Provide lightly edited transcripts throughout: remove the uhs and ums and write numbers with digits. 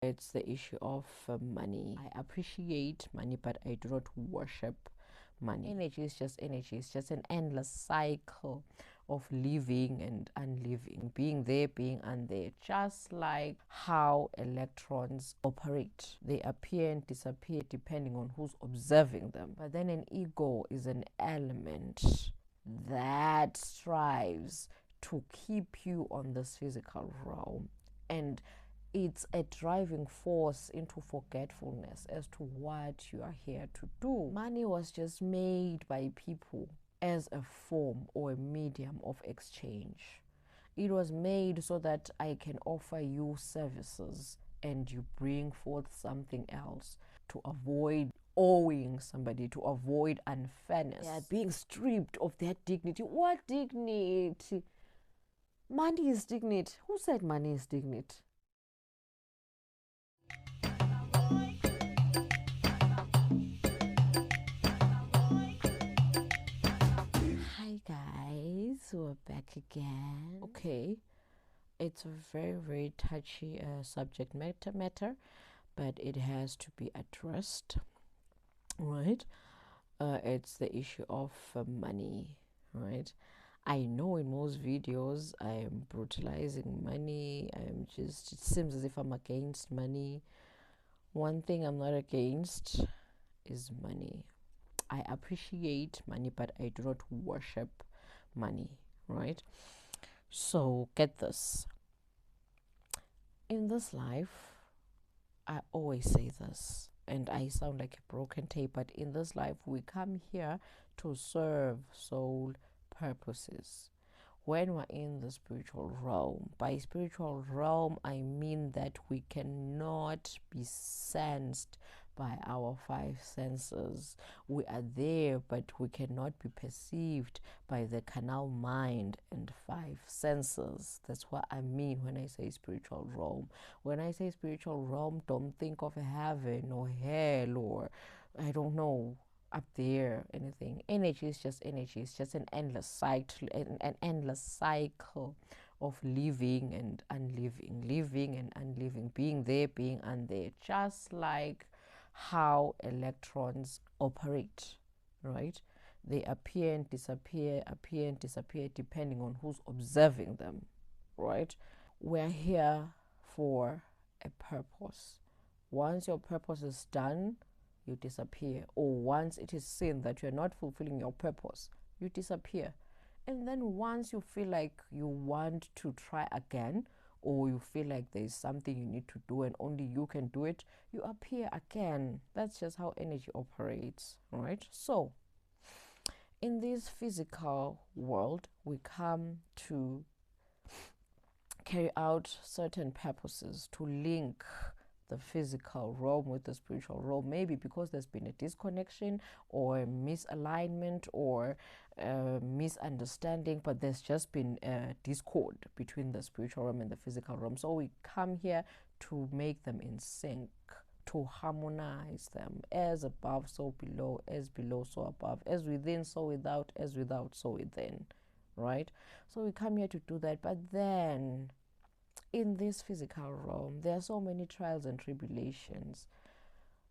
It's the issue of money. I appreciate money, but I do not worship money. Energy is just energy. It's just an endless cycle of living and unliving, being there, being unthere, just like how electrons operate. They appear and disappear depending on who's observing them. But then an ego is an element that strives to keep you on this physical realm, and it's a driving force into forgetfulness as to what you are here to do. Money was just made by people as a form or a medium of exchange. It was made so that I can offer you services and you bring forth something else to avoid owing somebody, to avoid unfairness. They are being stripped of their dignity. What dignity? Money is dignity. Who said money is dignity? Hi guys, we're back again. Okay, it's a very touchy subject matter, but it has to be addressed, right? It's the issue of money, right? I know in most videos I am brutalizing money. It seems as if I'm against money. One thing I'm not against is money. I appreciate money, but I do not worship money, right? So get this. In this life, I always say this, and I sound like a broken tape, but in this life, we come here to serve soul purposes. When we're in the spiritual realm, by spiritual realm, I mean that we cannot be sensed by our five senses. We are there, but we cannot be perceived by the carnal mind and five senses. That's what I mean when I say spiritual realm. When I say spiritual realm, don't think of heaven or hell or I don't know, up there, anything. Energy is just energy. It's just an endless cycle, an endless cycle of living and unliving, living and unliving, being there, being unthere, just like how electrons operate, right? They appear and disappear, depending on who's observing them, right? We're here for a purpose. Once your purpose is done, you disappear. Or once it is seen that you're not fulfilling your purpose, you disappear. And then once you feel like you want to try again, or you feel like there's something you need to do and only you can do it, you appear again. That's just how energy operates, right? So, in this physical world, we come to carry out certain purposes, to link the physical realm with the spiritual realm, maybe because there's been a disconnection or a misalignment or misunderstanding, but there's just been a discord between the spiritual realm and the physical realm. So we come here to make them in sync, to harmonize them, as above so below, as below so above, as within so without, as without so within, right? So we come here to do that. But then in this physical realm, there are so many trials and tribulations.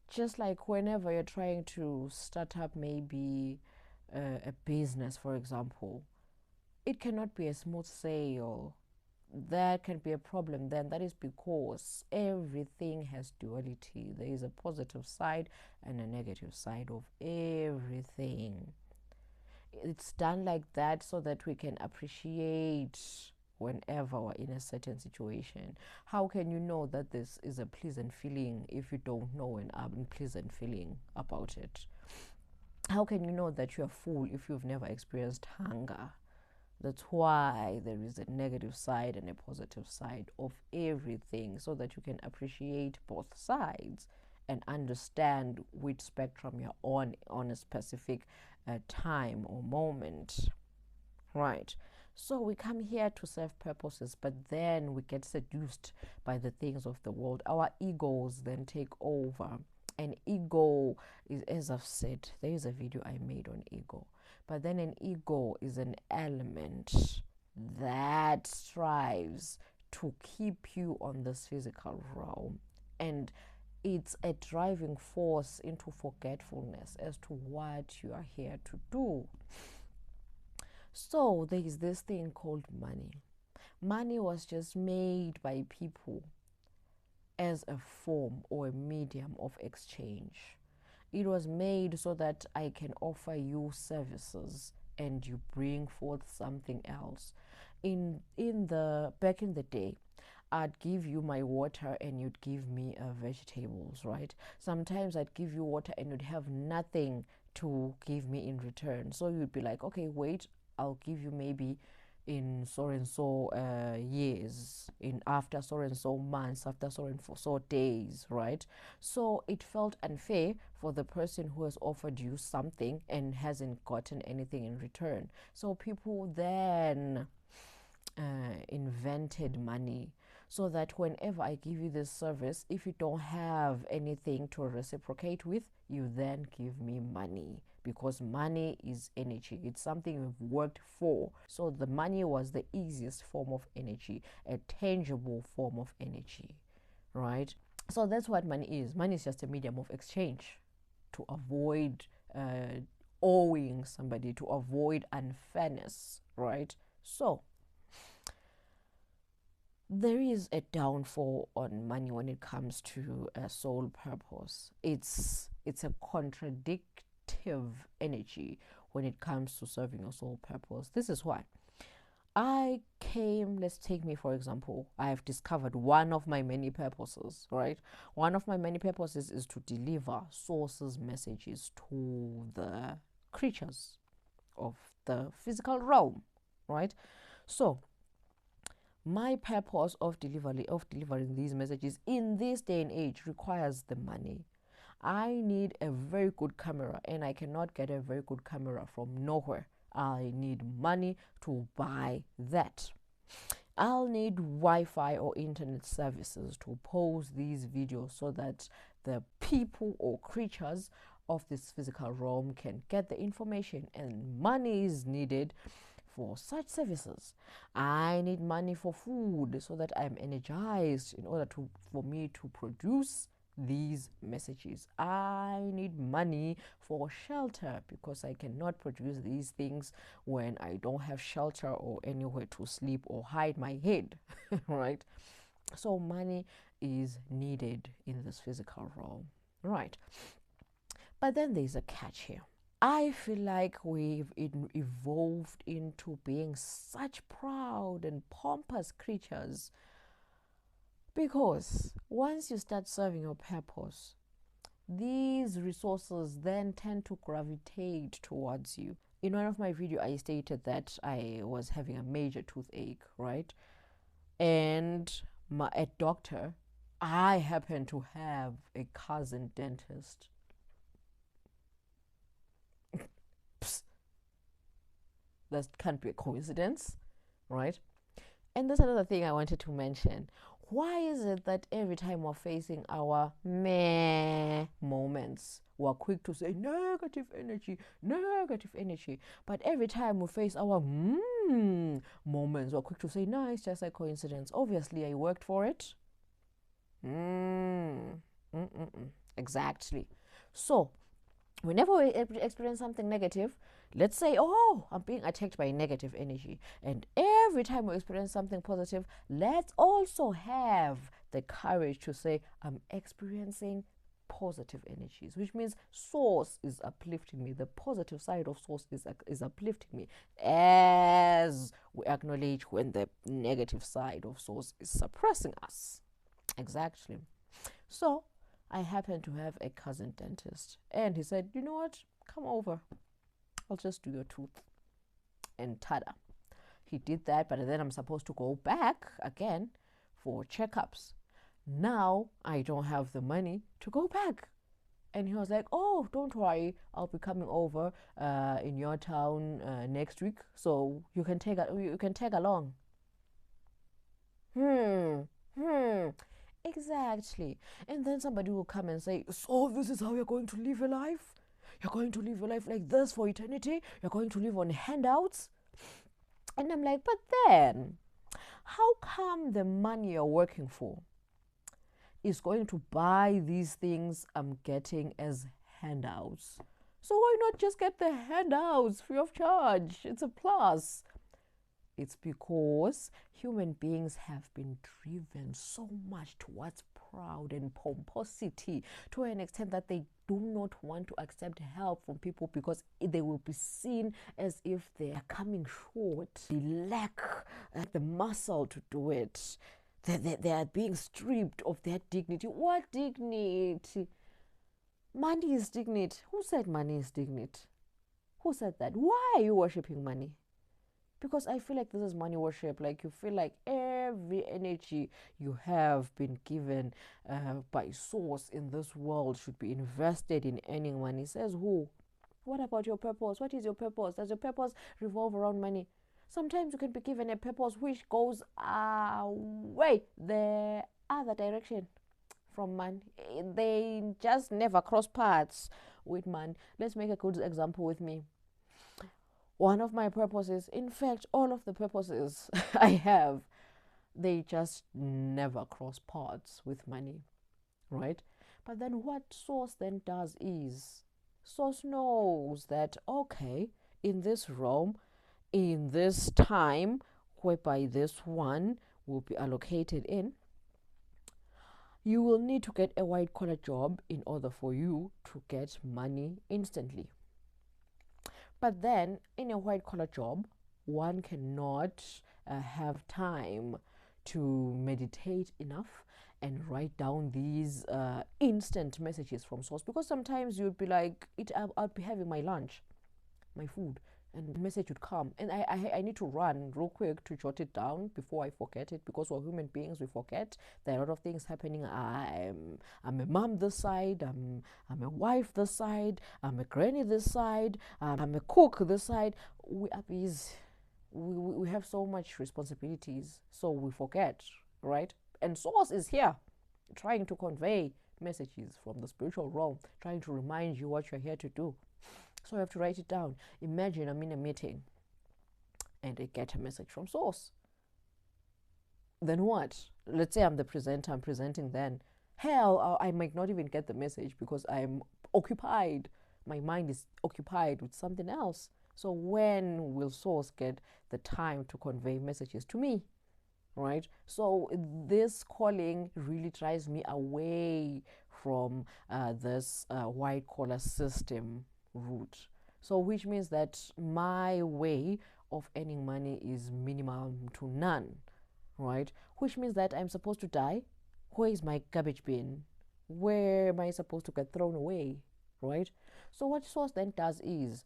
Just like whenever you're trying to start up maybe a business, for example, it cannot be a smooth sail. There can be a problem then. That is because everything has duality. There is a positive side and a negative side of everything. It's done like that so that we can appreciate whenever we're in a certain situation. How can you know that this is a pleasant feeling if you don't know an unpleasant feeling about it? How can you know that you're full if you've never experienced hunger? That's why there is a negative side and a positive side of everything, so that you can appreciate both sides and understand which spectrum you're on a specific time or moment, right? So we come here to serve purposes, but then we get seduced by the things of the world. Our egos then take over. An ego is, as I've said, there is a video I made on ego. But then an ego is an element that strives to keep you on this physical realm, and it's a driving force into forgetfulness as to what you are here to do. So there is this thing called money. Money was just made by people as a form or a medium of exchange. It was made so that I can offer you services and you bring forth something else. Back in the day, I'd give you my water and you'd give me vegetables, right? Sometimes I'd give you water and you'd have nothing to give me in return. So you'd be like, okay, wait, I'll give you maybe in so and so years, in after so and so months, after so and so days, right? So it felt unfair for the person who has offered you something and hasn't gotten anything in return. So people then invented money, so that whenever I give you this service, if you don't have anything to reciprocate with, you then give me money, because money is energy. It's something you've worked for. So the money was the easiest form of energy, a tangible form of energy, right? So that's what money is. Money is just a medium of exchange to avoid owing somebody, to avoid unfairness, right? So there is a downfall on money when it comes to a soul purpose. It's a contradictive energy when it comes to serving a soul purpose. This is why let's take me for example. I have discovered one of my many purposes, right? One of my many purposes is to deliver sources messages to the creatures of the physical realm, right? So my purpose of delivering these messages in this day and age requires the money. I need a very good camera, and I cannot get a very good camera from nowhere. I need money to buy that. I'll need Wi-Fi or internet services to post these videos so that the people or creatures of this physical realm can get the information, and money is needed for such services. I need money for food so that I'm energized in order for me to produce these messages. I need money for shelter because I cannot produce these things when I don't have shelter or anywhere to sleep or hide my head, right? So money is needed in this physical realm, right? But then there's a catch here. I feel like we've evolved into being such proud and pompous creatures, because once you start serving your purpose, these resources then tend to gravitate towards you. In one of my videos, I stated that I was having a major toothache, right? And a doctor, I happen to have a cousin dentist. That can't be a coincidence, right? And there's another thing I wanted to mention. Why is it that every time we're facing our meh moments, we're quick to say negative energy, negative energy? But every time we face our moments, we're quick to say, no, it's just a coincidence. Obviously, I worked for it. Exactly. So, whenever we experience something negative, let's say, oh, I'm being attacked by negative energy. And every time we experience something positive, let's also have the courage to say, I'm experiencing positive energies, which means source is uplifting me. The positive side of source is uplifting me, as we acknowledge when the negative side of source is suppressing us. Exactly. So I happen to have a cousin dentist, and he said, you know what, come over, I'll just do your tooth. And tada, he did that. But then I'm supposed to go back again for checkups. Now I don't have the money to go back. And he was like, oh, don't worry, I'll be coming over in your town next week, so you can tag along. Exactly. And then somebody will come and say, so this is how you're going to live your life? You're going to live your life like this for eternity? You're going to live on handouts? And I'm like, but then, how come the money you're working for is going to buy these things I'm getting as handouts. So why not just get the handouts free of charge? It's a plus. It's because human beings have been driven so much towards proud and pomposity to an extent that they do not want to accept help from people because they will be seen as if they are coming short. They lack the muscle to do it. They are being stripped of their dignity. What dignity? Money is dignity. Who said money is dignity? Who said that? Why are you worshipping money? Because I feel like this is money worship. Like you feel like every energy you have been given by source in this world should be invested in earning money. Says who? What about your purpose? What is your purpose? Does your purpose revolve around money? Sometimes you can be given a purpose which goes away the other direction from money. They just never cross paths with money. Let's make a good example with me. One of my purposes, in fact, all of the purposes I have, they just never cross paths with money, right? But then what Source then does is, Source knows that, okay, in this realm, in this time, whereby this one will be allocated in, you will need to get a white collar job in order for you to get money instantly. But then in a white collar job, one cannot have time to meditate enough and write down these instant messages from Source, because sometimes you'd be like, I'll be having my lunch, my food, and the message would come, and I need to run real quick to jot it down before I forget it, because we're human beings, we forget. There are a lot of things happening. I'm a mom this side, I'm a wife this side, I'm a granny this side, I'm a cook this side. We are busy. We have so much responsibilities, so we forget, right? And Source is here trying to convey messages from the spiritual realm, trying to remind you what you're here to do. So I have to write it down. Imagine I'm in a meeting and I get a message from Source. Then what? Let's say I'm the presenter, I'm presenting then. Hell, I might not even get the message because I'm occupied. My mind is occupied with something else. So when will Source get the time to convey messages to me? Right? So this calling really drives me away from this white collar system route. So which means that my way of earning money is minimum to none, right? Which means that I'm supposed to die. Where is my garbage bin? Where am I supposed to get thrown away, right? So what Source then does is,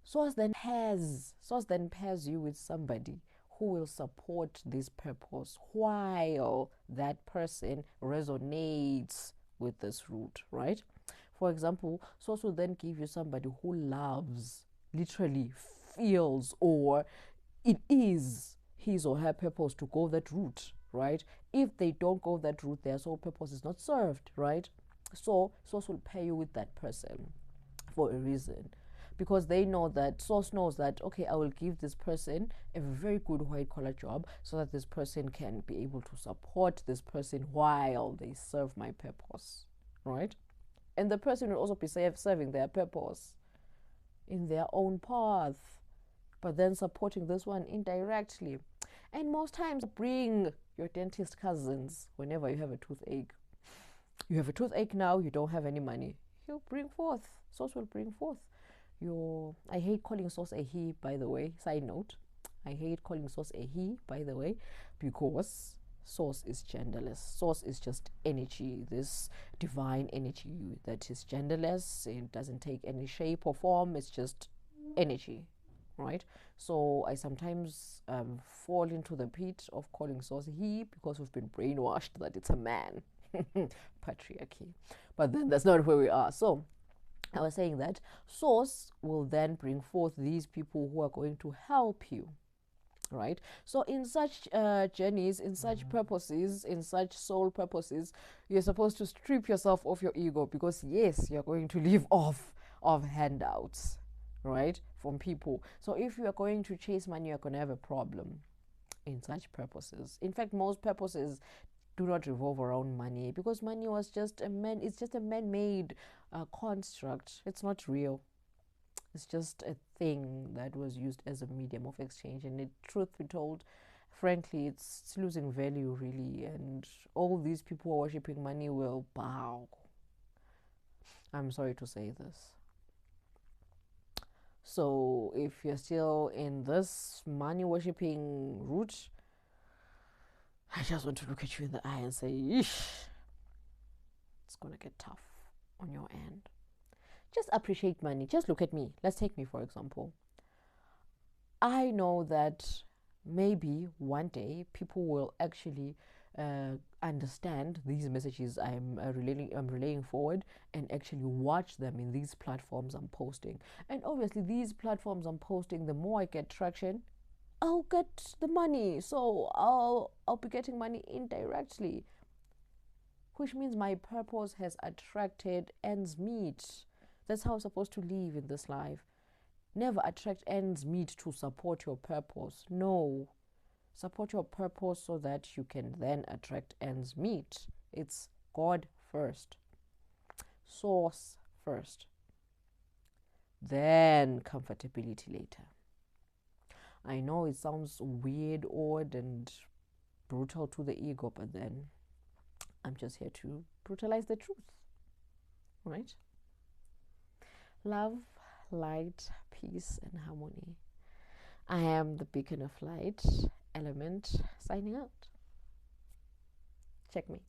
Source then pairs you with somebody who will support this purpose while that person resonates with this route, right? For example, Source will then give you somebody who loves, literally feels, or it is his or her purpose to go that route, right? If they don't go that route, their sole purpose is not served, right? So Source will pair you with that person for a reason, because they know that, Source knows that, okay, I will give this person a very good white collar job so that this person can be able to support this person while they serve my purpose, right? And the person will also be serving their purpose in their own path, but then supporting this one indirectly. And most times, bring your dentist cousins whenever you have a toothache. You have a toothache now, you don't have any money. He'll bring forth, Source will bring forth your, I hate calling Source a he, by the way, side note. I hate calling Source a he, by the way, because Source is genderless. Source is just energy, this divine energy that is genderless. It doesn't take any shape or form. It's just energy, right? So I sometimes fall into the pit of calling Source he because we've been brainwashed that it's a man. Patriarchy. But then that's not where we are. So I was saying that Source will then bring forth these people who are going to help you, right? So in such journeys, in such purposes, in such soul purposes, you're supposed to strip yourself of your ego, because yes, you're going to live off of handouts, right, from people. So if you are going to chase money, you're going to have a problem in such purposes. In fact, most purposes do not revolve around money, because money was just it's just a man-made construct. It's not real. It's just a thing that was used as a medium of exchange, and truth be told, frankly, it's losing value really, and all these people who are worshipping money will bow. I'm sorry to say this. So if you're still in this money worshipping route, I just want to look at you in the eye and say, Eesh, it's gonna get tough on your end. Just appreciate money. Just look at me. Let's take me, for example. I know that maybe one day people will actually understand these messages I'm relaying forward, and actually watch them in these platforms I'm posting. And obviously, these platforms I'm posting, the more I get traction, I'll get the money. So I'll be getting money indirectly, which means my purpose has attracted ends meet. That's how I'm supposed to live in this life. Never attract ends meet to support your purpose. No. Support your purpose so that you can then attract ends meet. It's God first, source first, then comfortability later. I know it sounds weird, odd, and brutal to the ego, but then I'm just here to brutalize the truth, right? Love, light, peace, and harmony. I am the beacon of light, Element, signing out. Checkmate.